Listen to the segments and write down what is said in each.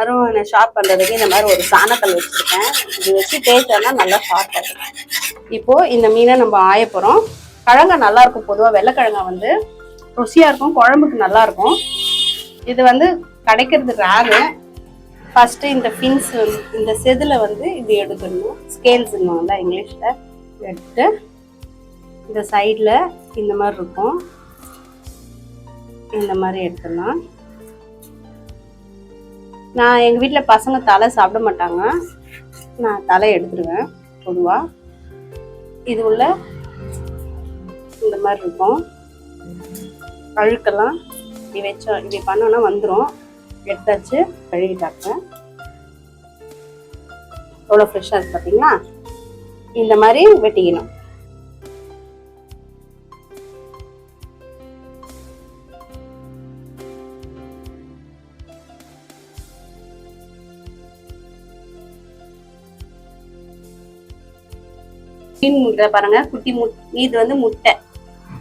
அருவாமனை sharp பண்ணுறதுக்கு இந்த மாதிரி ஒரு சாணக்கல் வச்சுருக்கேன். இது வச்சு தேய்ச்சோன்னா நல்லா ஷார்ப் ஆகும். இப்போது இந்த மீனை நம்ம ஆய போகிறோம். கிழங்கா நல்லாயிருக்கும். பொதுவாக வெள்ளைக்கிழங்கா வந்து ருசியாக இருக்கும், குழம்புக்கு நல்லாயிருக்கும். இது வந்து கிடைக்கிறது ரேரு. ஃபஸ்ட்டு இந்த ஃபின்ஸ் இந்த செதில் வந்து இது எடுத்துடணும். ஸ்கேல்ஸுன்னுவாங்கல்ல இங்கிலீஷில். எடுத்துட்டு இந்த சைடில் இந்த மாதிரி இருக்கும், இந்த மாதிரி எடுத்துடலாம். நான் எங்கள் வீட்டில் பசங்க தலை சாப்பிட மாட்டாங்க, நான் தலை எடுத்துடுவேன். பொதுவாக இது உள்ள இந்த மாதிரி இருக்கும். அழுக்கெல்லாம் இப்படி வச்சோம், இப்படி பண்ணோன்னா வந்துடும். எடுத்தாச்சு, கழுவிட்டாங்க. எவ்வளோ ஃப்ரெஷ்ஷாக இருக்குது பார்த்தீங்களா? இந்த மாதிரி வெட்டிக்கணும். மீன் முட்டை பாருங்க, குட்டி இது வந்து முட்டை.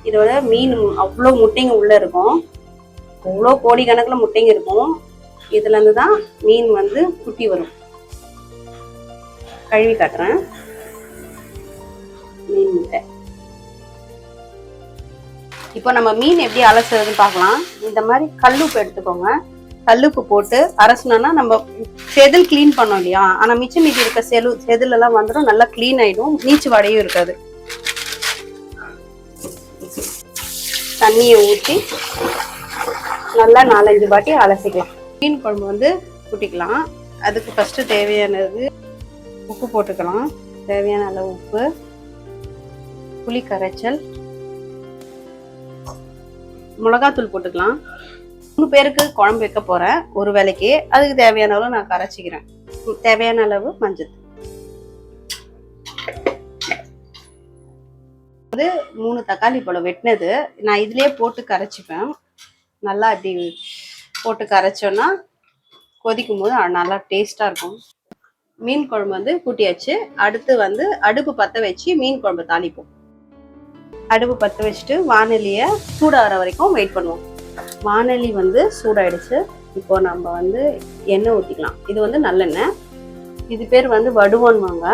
இதோட மீன் அவ்வளோ முட்டைங்க உள்ள இருக்கும், அவ்வளோ கோடிக்கணக்கில் முட்டைங்க இருக்கும். இதுல இருந்து தான் மீன் வந்து குட்டி வரும். கழுவி காட்டுறேன். மீன் முட்டை. இப்போ நம்ம மீன் எப்படி அலசுறதுன்னு பார்க்கலாம். இந்த மாதிரி கல்லுப்பு எடுத்துக்கோங்க. கல்லுப்பு போட்டு அரைசணும்னா நம்ம செதில் கிளீன் பண்ணோம் இல்லையா, ஆனால் மிச்சம் மீதி இருக்க செதில் எல்லாம் வந்துடும், நல்லா கிளீன் ஆயிடும், நீச்சு வாடையும் இருக்காது. தண்ணியை ஊற்றி நல்லா 4-5 வாட்டி அலசிக்கலாம். மீன் குழம்பு வந்து கூட்டிக்கலாம். அதுக்கு ஃபஸ்ட்டு தேவையானது உப்பு போட்டுக்கலாம். தேவையான அளவு உப்பு, புளி கரைச்சல், மிளகாத்தூள் போட்டுக்கலாம். 3 பேருக்கு குழம்பு வைக்க போகிறேன் ஒரு வேளைக்கு. அதுக்கு தேவையான அளவு நான் கரைச்சிக்கிறேன். தேவையான அளவு மஞ்சள். அது 3 தக்காளி பழம் வெட்டினது நான் இதுலேயே போட்டு கரைச்சிப்பேன். நல்லா இப்படி போட்டு கரைச்சோன்னா கொதிக்கும் போது நல்லா டேஸ்ட்டாக இருக்கும். மீன் குழம்பு வந்து கூட்டியாச்சு. அடுத்து வந்து அடுப்பு பற்ற வச்சு மீன் குழம்பு தாளிப்போம். அடுப்பு பற்ற வச்சுட்டு வானலியை சூடாகிற வரைக்கும் வெயிட் பண்ணுவோம். வானலி வந்து சூடாயிடுச்சு. இப்போ நம்ம வந்து எண்ணெய் ஊற்றிக்கலாம். இது வந்து நல்லெண்ணெய். இது பேர் வந்து வடுவோன்னுவாங்க.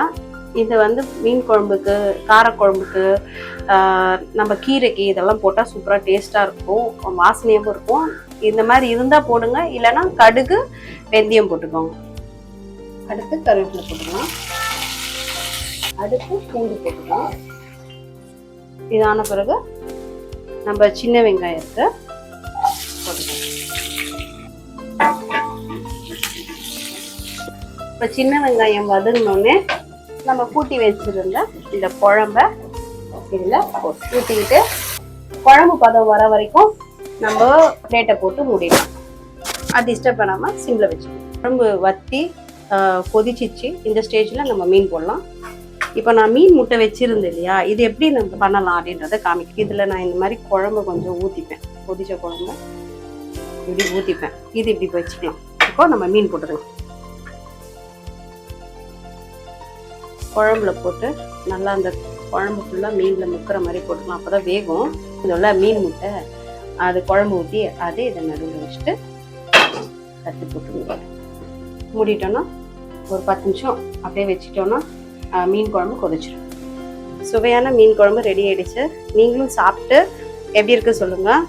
இது வந்து மீன் குழம்புக்கு, காரக்குழம்புக்கு, நம்ம கீரைக்கு இதெல்லாம் போட்டால் சூப்பராக டேஸ்ட்டாக இருக்கும், வாசனையாகவும் இருக்கும். இந்த மாதிரி இருந்தால் போடுங்க, இல்லைன்னா கடுகு வெந்தயம் போட்டுக்கோங்க. அடுத்து கருவேப்பிலை போட்டுக்கலாம். அடுத்து பூண்டு போட்டுக்கலாம். இதான பிறகு நம்ம சின்ன வெங்காயம் இருக்கு போட்டுக்கலாம். இப்போ சின்ன வெங்காயம் வதங்கினோடனே நம்ம கூட்டி வச்சிருந்த இந்த குழம்ப இதில் ஊற்றிக்கிட்டு குழம்பு பதம் வர வரைக்கும் நம்ம பிளேட்டை போட்டு மூடிடலாம். அது டிஸ்டர்ப் பண்ணாமல் சிம்மில் வச்சுக்கணும். குழம்பு வற்றி கொதிச்சிச்சு. இந்த ஸ்டேஜில் நம்ம மீன் போடலாம். இப்போ நான் மீன் முட்டை வச்சுருந்தேன் இல்லையா, இது எப்படி நம்ம பண்ணலாம் அப்படின்றத காமிக்க. இதில் நான் இந்த மாதிரி குழம்பு கொஞ்சம் ஊற்றிப்பேன். கொதிச்ச குழம்பு இப்படி ஊற்றிப்பேன். இது இப்படி வச்சுக்கலாம். இப்போ நம்ம மீன் போட்டுக்கலாம். குழம்புல போட்டு நல்லா அந்த குழம்பு ஃபுல்லாக மீனில் முக்கிற மாதிரி போட்டுக்கலாம். அப்போ தான் வேகும். இதெல்லாம் மீன் முட்டை அது குழம்பு ஊற்றி அதே இதை நடுவில் வச்சுட்டு தட்டி போட்டு மூடிட்டோன்னா ஒரு 10 நிமிஷம் அப்படியே வச்சுட்டோன்னா மீன் குழம்பு கொதிச்சிடும். சுவையான மீன் குழம்பு ரெடி ஆயிடுச்சு. நீங்களும் சாப்பிட்டு எப்படி இருக்கு சொல்லுங்கள்.